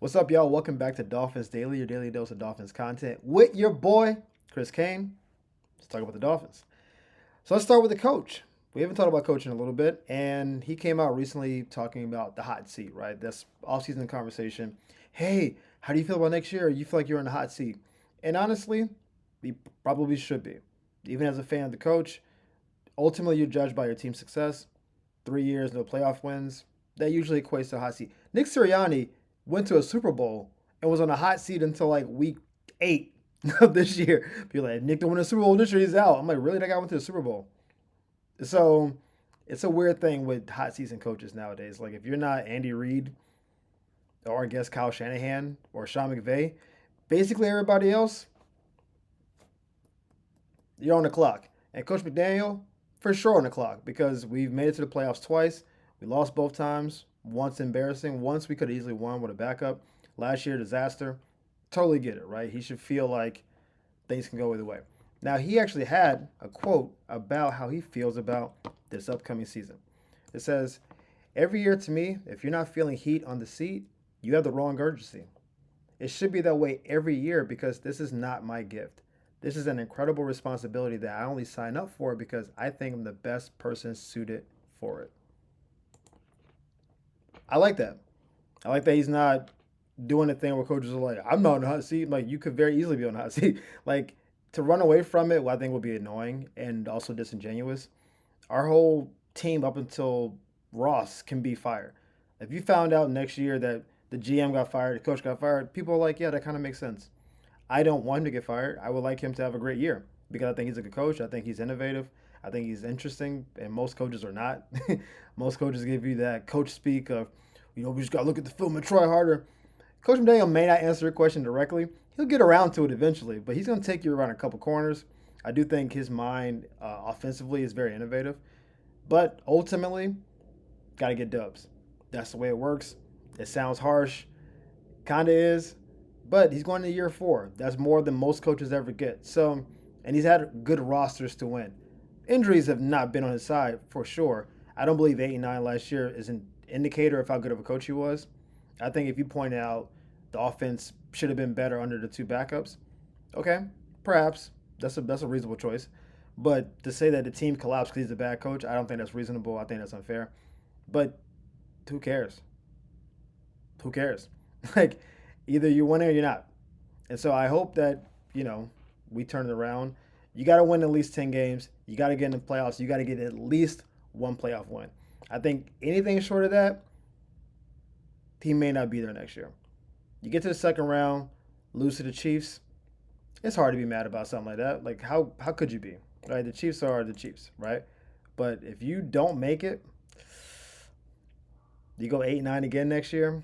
What's up, y'all? Welcome back to Dolphins Daily, your daily dose of Dolphins content with your boy, Chris Kane. Let's talk about the Dolphins. So let's start with the coach. We haven't talked about coaching in a little bit, and he came out recently talking about the hot seat, right? That's off-season conversation. Hey, how do you feel about next year? You feel like you're in the hot seat. And honestly, he probably should be. Even as a fan of the coach, ultimately you're judged by your team's success. 3 years, no playoff wins. That usually equates to a hot seat. Nick Sirianni went to a Super Bowl and was on a hot seat until like week 8 of this year. People are like, Nick don't win a Super Bowl this year, he's out. I'm like, really? That guy went to the Super Bowl. So it's a weird thing with hot season coaches nowadays. Like if you're not Andy Reid or I guess Kyle Shanahan or Sean McVay, basically everybody else, you're on the clock. And Coach McDaniel, for sure on the clock because we've made it to the playoffs twice. We lost both times. Once embarrassing. Once we could have easily won with a backup. Last year, disaster. Totally get it, right? He should feel like things can go either way. Now, he actually had a quote about how he feels about this upcoming season. It says, every year to me, if you're not feeling heat on the seat, you have the wrong urgency. It should be that way every year because this is not my gift. This is an incredible responsibility that I only sign up for because I think I'm the best person suited for it. I like that. I like that he's not doing the thing where coaches are like, I'm not on the hot seat. Like, you could very easily be on the hot seat. Like, to run away from it, well, I think would be annoying and also disingenuous. Our whole team up until Ross can be fired. If you found out next year that the GM got fired, the coach got fired, people are like, yeah, that kind of makes sense. I don't want him to get fired. I would like him to have a great year because I think he's a good coach. I think he's innovative. I think he's interesting, and most coaches are not. Most coaches give you that coach speak of, we just got to look at the film and try harder. Coach McDaniel may not answer your question directly. He'll get around to it eventually, but he's going to take you around a couple corners. I do think his mind offensively is very innovative, but ultimately, got to get dubs. That's the way it works. It sounds harsh, kind of is, but he's going to year 4. That's more than most coaches ever get. So, and he's had good rosters to win. Injuries have not been on his side for sure. I don't believe 8 and 9 last year is an indicator of how good of a coach he was. I think if you point out the offense should have been better under the two backups, okay, perhaps that's a reasonable choice. But to say that the team collapsed because he's a bad coach, I don't think that's reasonable. I think that's unfair. But who cares? Who cares? Like either you're winning or you're not. And so I hope that we turn it around. You got to win at least 10 games. You got to get in the playoffs. You got to get at least one playoff win. I think anything short of that, he may not be there next year. You get to the second round, lose to the Chiefs. It's hard to be mad about something like that. Like how could you be? Right? The Chiefs are the Chiefs, right? But if you don't make it, you go 8-9 again next year.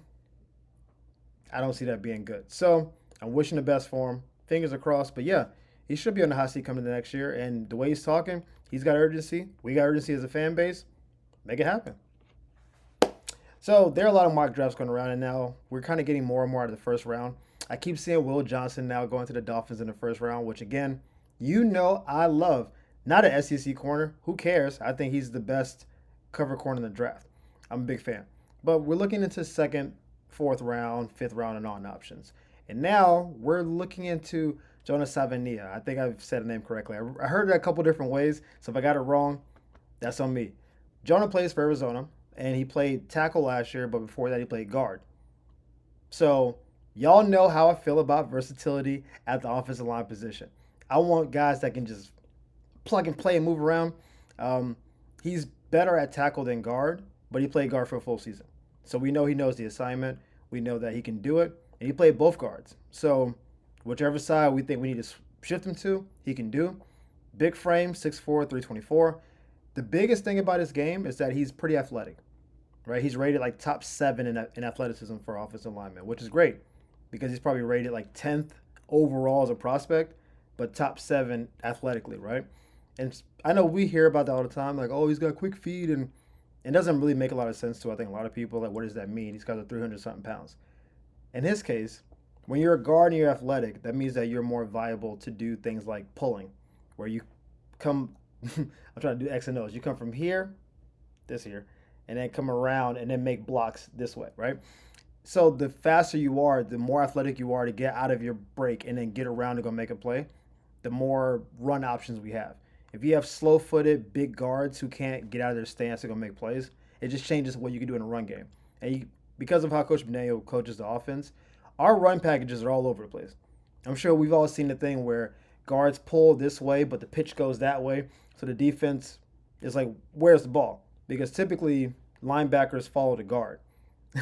I don't see that being good. So I'm wishing the best for him. Fingers are crossed. But yeah, he should be on the hot seat coming to next year. And the way he's talking, he's got urgency. We got urgency as a fan base. Make it happen. So there are a lot of mock drafts going around, and now we're kind of getting more and more out of the first round. I keep seeing Will Johnson now going to the Dolphins in the first round, which again, I love. Not an SEC corner. Who cares? I think he's the best cover corner in the draft. I'm a big fan. But we're looking into second, fourth round, fifth round, and on options. And now we're looking into Jonah Savaiinaea. I think I've said the name correctly. I heard it a couple different ways, so if I got it wrong, that's on me. Jonah plays for Arizona, and he played tackle last year, but before that he played guard. So y'all know how I feel about versatility at the offensive line position. I want guys that can just plug and play and move around. He's better at tackle than guard, but he played guard for a full season. So we know he knows the assignment. We know that he can do it. And he played both guards. So whichever side we think we need to shift him to, he can do. Big frame, 6'4", 324. The biggest thing about his game is that he's pretty athletic, right? He's rated like top 7 in athleticism for offensive lineman, which is great because he's probably rated like 10th overall as a prospect, but top 7 athletically, right? And I know we hear about that all the time, like, oh, he's got quick feet, and it doesn't really make a lot of sense to, I think, a lot of people. Like, what does that mean? These guys are 300 something pounds. In his case, when you're a guard and you're athletic, that means that you're more viable to do things like pulling, where you come, I'm trying to do X and O's. You come from here, this here, and then come around and then make blocks this way, right? So the faster you are, the more athletic you are to get out of your break and then get around to go make a play, the more run options we have. If you have slow footed, big guards who can't get out of their stance to go make plays, it just changes what you can do in a run game. And because of how Coach McDaniel coaches the offense, our run packages are all over the place. I'm sure we've all seen the thing where guards pull this way, but the pitch goes that way. So the defense is like, where's the ball? Because typically linebackers follow the guard.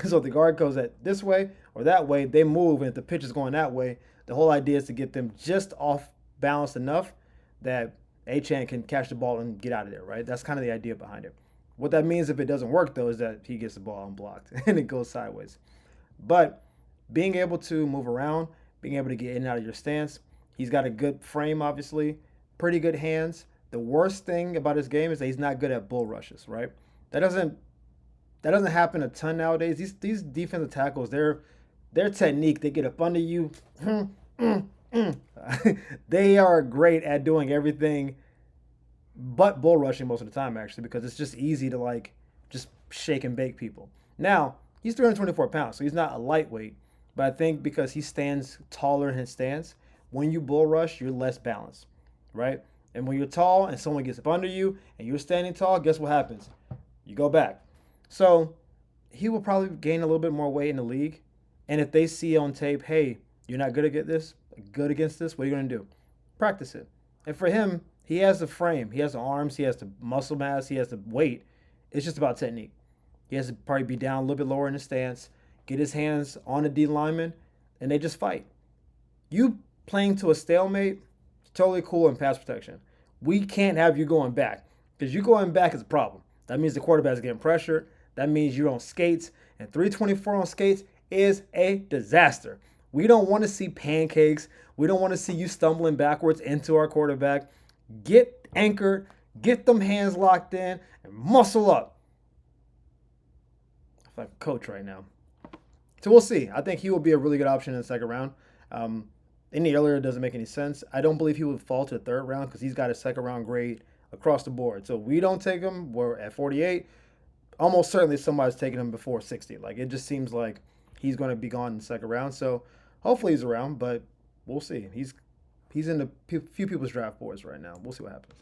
So if the guard goes at this way or that way, they move, and if the pitch is going that way, the whole idea is to get them just off balance enough that Achan can catch the ball and get out of there, right? That's kind of the idea behind it. What that means if it doesn't work though is that he gets the ball unblocked and it goes sideways. But being able to move around, being able to get in and out of your stance, he's got a good frame, obviously, pretty good hands. The worst thing about his game is that he's not good at bull rushes, right? That doesn't that doesn't happen a ton nowadays. These defensive tackles, their technique, they get up under you. They are great at doing everything but bull rushing most of the time, actually, because it's just easy to like just shake and bake people. Now, he's 324 pounds, so he's not a lightweight, but I think because he stands taller in his stance, when you bull rush, you're less balanced, right? And when you're tall and someone gets up under you and you're standing tall, guess what happens? You go back. So he will probably gain a little bit more weight in the league. And if they see on tape, hey, you're not good against this, what are you going to do? Practice it. And for him, he has the frame, he has the arms, he has the muscle mass, he has the weight. It's just about technique. He has to probably be down a little bit lower in the stance, get his hands on the D lineman, and they just fight. You playing to a stalemate, it's totally cool in pass protection. We can't have you going back because you going back is a problem. That means the quarterback's getting pressured. That means you're on skates, and 324 on skates is a disaster. We don't want to see pancakes. We don't want to see you stumbling backwards into our quarterback. Get anchored, get them hands locked in, and muscle up. I feel like a coach right now. So we'll see. I think he will be a really good option in the second round. Any earlier doesn't make any sense. I don't believe he would fall to the third round because he's got a second round grade across the board. So we don't take him. We're at 48. Almost certainly somebody's taking him before 60. Like it just seems like he's going to be gone in the second round. So hopefully he's around, but we'll see. He's in the few people's draft boards right now. We'll see what happens.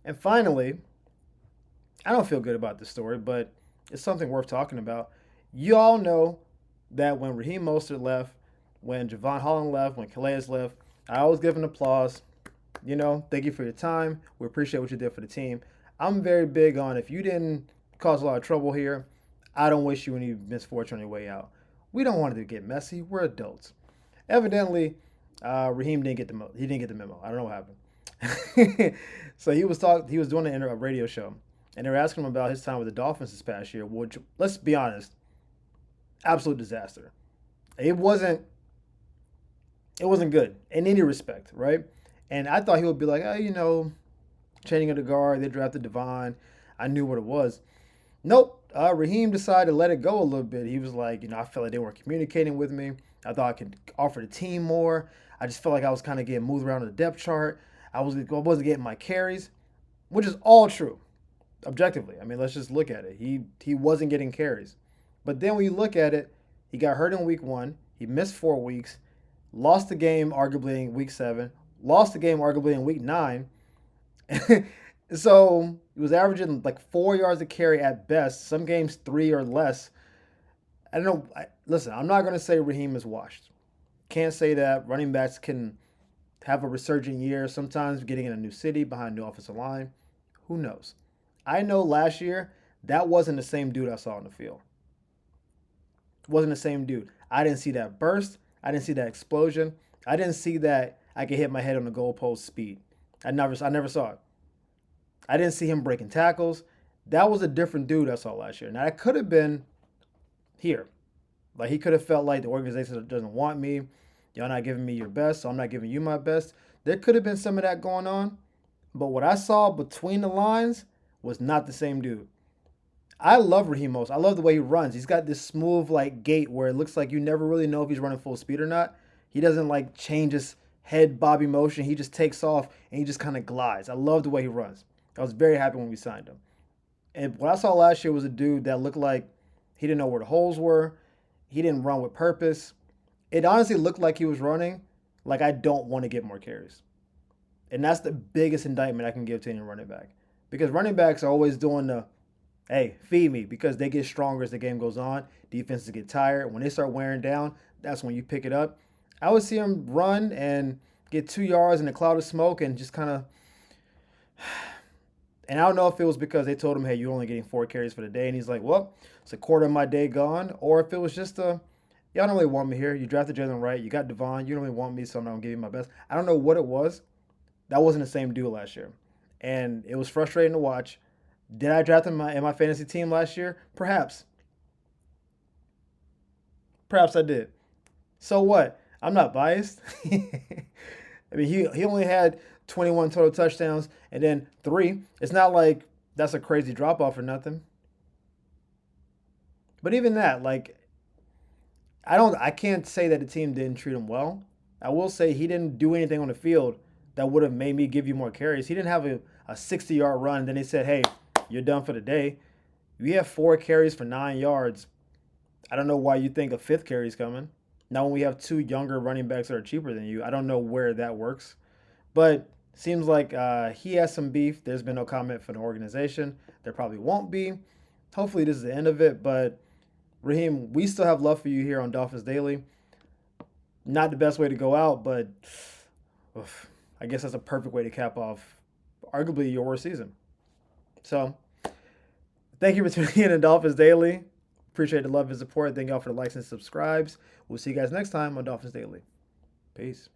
And finally, I don't feel good about this story, but it's something worth talking about. You all know that when Raheem Mostert left, when Javon Holland left, when Calais left, I always give an applause. You know, thank you for your time. We appreciate what you did for the team. I'm very big on if you didn't cause a lot of trouble here, I don't wish you any misfortune on your way out. We don't want it to get messy. We're adults. Evidently, Raheem didn't get the memo. I don't know what happened. So he was doing a radio show, and they were asking him about his time with the Dolphins this past year, which, let's be honest, absolute disaster. It wasn't good in any respect, right? And I thought he would be like, changing of the guard, they drafted Devon. I knew what it was. Nope. Raheem decided to let it go a little bit. He was like, I felt like they weren't communicating with me. I thought I could offer the team more. I just felt like I was kind of getting moved around the depth chart. I wasn't getting my carries, which is all true, objectively. I mean, let's just look at it. He wasn't getting carries. But then when you look at it, he got hurt in week 1. He missed 4 weeks, lost the game arguably in week 7, lost the game arguably in week 9. So he was averaging like 4 yards a carry at best, some games 3 or less. I don't know. Listen, I'm not going to say Raheem is washed. Can't say that. Running backs can have a resurgent year, sometimes getting in a new city behind a new offensive line. Who knows? I know last year, that wasn't the same dude I saw on the field. It wasn't the same dude. I didn't see that burst. I didn't see that explosion. I didn't see that I could hit my head on the goalpost speed. I never saw it. I didn't see him breaking tackles. That was a different dude I saw last year. Now, that could have been here. Like, he could have felt like the organization doesn't want me. Y'all not giving me your best, so I'm not giving you my best. There could have been some of that going on. But what I saw between the lines was not the same dude. I love Raheem Mostert. I love the way he runs. He's got this smooth, like, gait where it looks like you never really know if he's running full speed or not. He doesn't, like, change his head bobby motion. He just takes off, and he just kind of glides. I love the way he runs. I was very happy when we signed him. And what I saw last year was a dude that looked like he didn't know where the holes were. He didn't run with purpose. It honestly looked like he was running like I don't want to get more carries. And that's the biggest indictment I can give to any running back. Because running backs are always doing the, hey, feed me, because they get stronger as the game goes on. Defenses get tired. When they start wearing down, that's when you pick it up. I would see him run and get 2 yards in a cloud of smoke and just kind of. And I don't know if it was because they told him, hey, you're only getting 4 carries for the day. And he's like, well, it's a quarter of my day gone. Or if it was just a, y'all don't really want me here. You drafted Jalen Wright. You got Devon. You don't really want me, so I'm not going to give you my best. I don't know what it was. That wasn't the same dude last year. And it was frustrating to watch. Did I draft him in my fantasy team last year? Perhaps. Perhaps I did. So what? I'm not biased. I mean, he only had 21 total touchdowns and then three. It's not like that's a crazy drop off or nothing. But even that, like, I can't say that the team didn't treat him well. I will say he didn't do anything on the field that would have made me give you more carries. He didn't have a 60-yard run. And then they said, hey, you're done for the day. We have 4 carries for 9 yards. I don't know why you think a fifth carry is coming. Now, when we have two younger running backs that are cheaper than you, I don't know where that works. But seems like he has some beef. There's been no comment from the organization. There probably won't be. Hopefully, this is the end of it. But Raheem, we still have love for you here on Dolphins Daily. Not the best way to go out, but oof, I guess that's a perfect way to cap off arguably your worst season. So, thank you for tuning in to Dolphins Daily. Appreciate the love and support. Thank y'all for the likes and subscribes. We'll see you guys next time on Dolphins Daily. Peace.